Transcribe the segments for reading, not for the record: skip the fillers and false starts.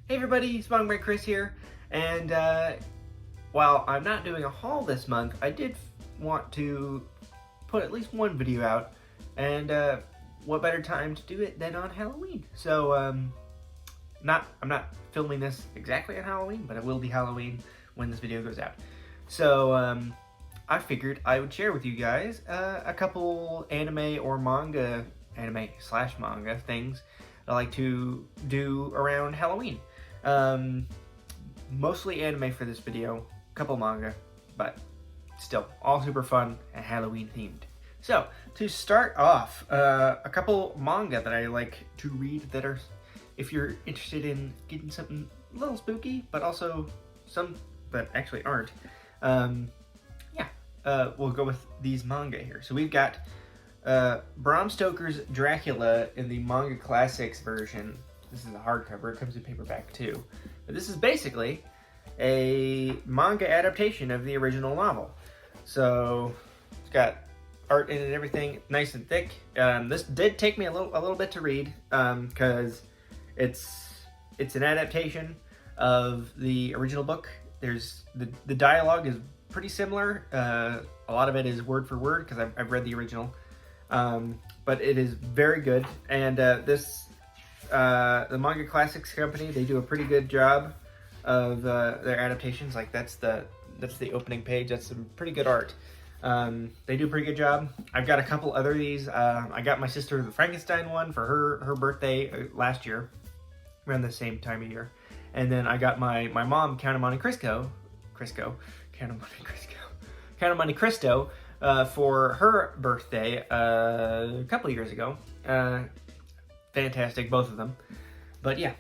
Hey everybody, it's Manga Chris here, and while I'm not doing a haul this month, I did want to put at least one video out, and what better time to do it than on Halloween? So, I'm not filming this exactly on Halloween, but it will be Halloween when this video goes out. So, I figured I would share with you guys a couple anime slash manga things I like to do around Halloween. Mostly anime for this video, a couple manga, but still all super fun and Halloween themed. So to start off, a couple manga that I like to read that are, if you're interested in getting something a little spooky, but also some that actually aren't, we'll go with these manga here. So we've got Bram Stoker's Dracula in the Manga Classics version. This is a hardcover. It comes in paperback too. But this is basically a manga adaptation of the original novel. So it's got art in it and everything, nice and thick. This did take me a little bit to read because it's an adaptation of the original book. There's the dialogue is pretty similar. A lot of it is word for word because I've read the original. But it is very good, and the Manga Classics company, they do a pretty good job of their adaptations. Like that's the opening page. That's some pretty good art. They do a pretty good job. I've got a couple other of these. I got my sister the Frankenstein one for her birthday last year, around the same time of year, and then I got my mom Count of Monte Cristo for her birthday a couple years ago. Fantastic, both of them. But yeah,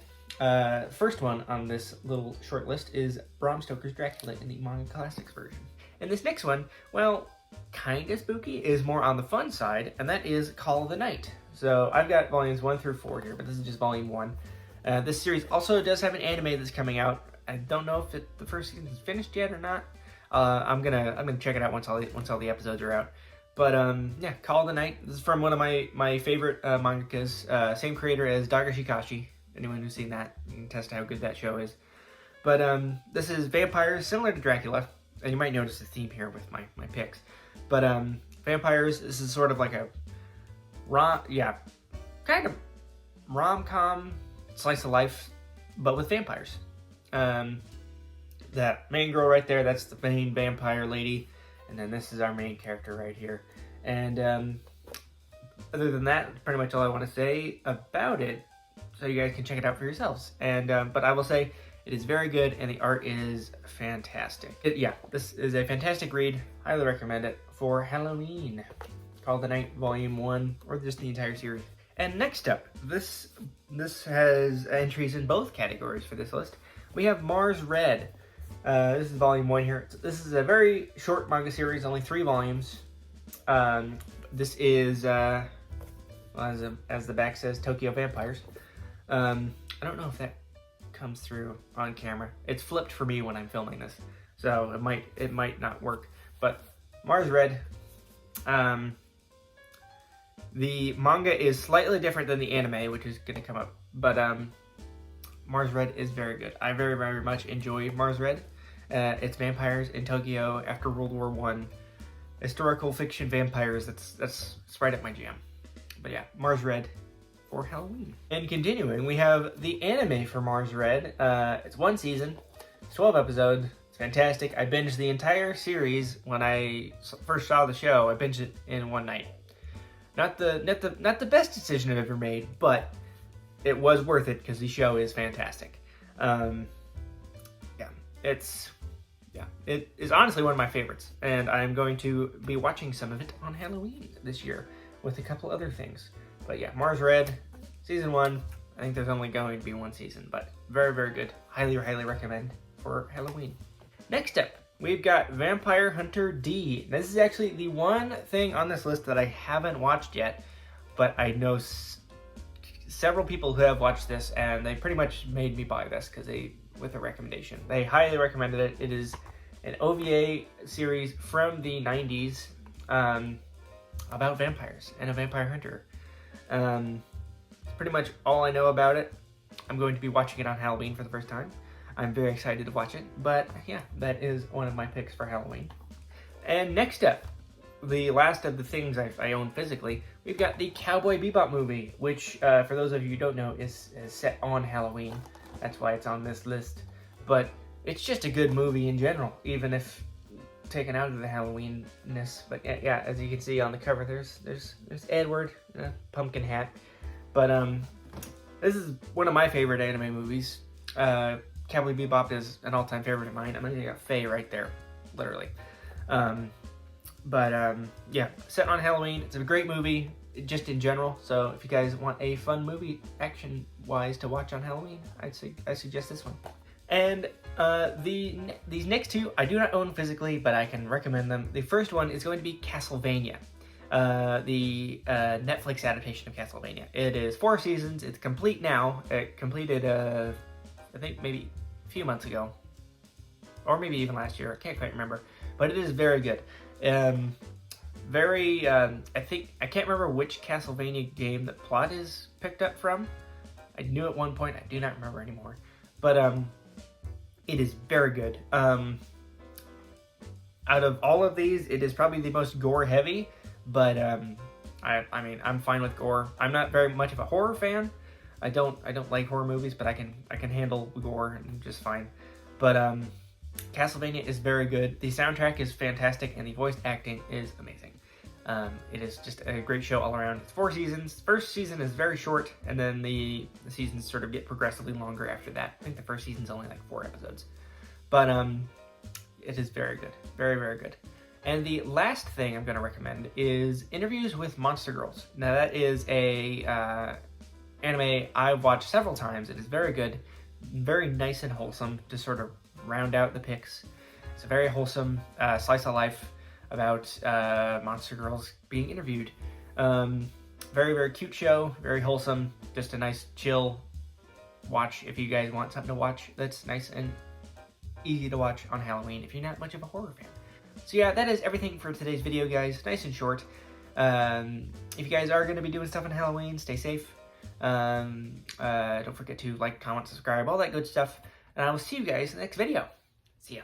first one on this little short list is Bram Stoker's Dracula in the Manga Classics version. And this next one, well, kind of spooky, is more on the fun side, and that is Call of the Night. So I've got volumes 1 through 4 here, but this is just volume 1. This series also does have an anime that's coming out. I don't know if the first season is finished yet or not. I'm gonna check it out once all the episodes are out. But yeah, Call of the Night. This is from one of my favorite mangakas. Same creator as Dagashikashi. Anyone who's seen that can test how good that show is. But this is vampires, similar to Dracula, and you might notice a theme here with my picks. But vampires. This is sort of like a kind of rom-com slice of life, but with vampires. That main girl right there, that's the main vampire lady, and then this is our main character right here. And other than that, that's pretty much all I want to say about it, so you guys can check it out for yourselves. And but I will say it is very good, and the art is fantastic. This is a fantastic read. Highly recommend it for Halloween. Call of the Night Volume 1, or just the entire series. And next up, this has entries in both categories for this list. We have Mars Red. This is volume 1 here. This is a very short manga series, only 3 volumes. This is, as the back says, Tokyo Vampires. I don't know if that comes through on camera. It's flipped for me when I'm filming this, so it might not work. But Mars Red, the manga is slightly different than the anime, which is going to come up. But Mars Red is very good. I very, very much enjoy Mars Red. It's vampires in Tokyo after World War I. Historical fiction vampires, that's right up my jam. But yeah, Mars Red for Halloween. And continuing, we have the anime for Mars Red. It's 1 season, it's 12 episodes. It's fantastic. I binged the entire series when I first saw the show. I binged it in one night. Not the best decision I've ever made, but it was worth it because the show is fantastic. It is honestly one of my favorites, and I'm going to be watching some of it on Halloween this year with a couple other things. But yeah, Mars Red, season 1. I think there's only going to be 1 season, but very, very good. Highly, highly recommend for Halloween. Next up, we've got Vampire Hunter D. Now, this is actually the one thing on this list that I haven't watched yet, but I know several people who have watched this, and they pretty much made me buy this with a recommendation. They highly recommended it. It is an OVA series from the 90s about vampires and a vampire hunter. Pretty much all I know about it. I'm going to be watching it on Halloween for the first time. I'm very excited to watch it, but yeah, that is one of my picks for Halloween. And next up, the last of the things I own physically, we've got the Cowboy Bebop movie, which, for those of you who don't know, is set on Halloween. That's why it's on this list. But it's just a good movie in general, even if taken out of the Halloweenness. But yeah, as you can see on the cover, there's Edward, pumpkin hat. But this is one of my favorite anime movies. Cowboy Bebop is an all-time favorite of mine. I'm gonna get Faye right there, literally. Yeah, set on Halloween. It's a great movie, just in general. So if you guys want a fun movie, action-wise, to watch on Halloween, I suggest this one. And these next two, I do not own physically, but I can recommend them. The first one is going to be Castlevania, the Netflix adaptation of Castlevania. It is 4 seasons. It's complete now. It completed, I think maybe a few months ago, or maybe even last year. I can't quite remember, but it is very good. I can't remember which Castlevania game the plot is picked up from. I knew at one point. I do not remember anymore, but it is very good. Out of all of these, it is probably the most gore heavy, but I mean, I'm fine with gore. I'm not very much of a horror fan. I don't like horror movies, but I can handle gore and just fine. But Castlevania is very good. The soundtrack is fantastic, and the voice acting is amazing. It is just a great show all around. It's 4 seasons. First season is very short, and then the seasons sort of get progressively longer after that. I think the first season's only like 4 episodes. But it is very good. Very, very good. And the last thing I'm going to recommend is Interviews with Monster Girls. Now that is a anime I've watched several times. It is very good. Very nice and wholesome to sort of round out the picks. It's a very wholesome slice of life about monster girls being interviewed. Very, very cute show, very wholesome, just a nice chill watch if you guys want something to watch that's nice and easy to watch on Halloween if you're not much of a horror fan. So yeah, that is everything for today's video, guys. Nice and short. If you guys are going to be doing stuff on Halloween, stay safe. Don't forget to like, comment, subscribe, all that good stuff. And I will see you guys in the next video. See ya.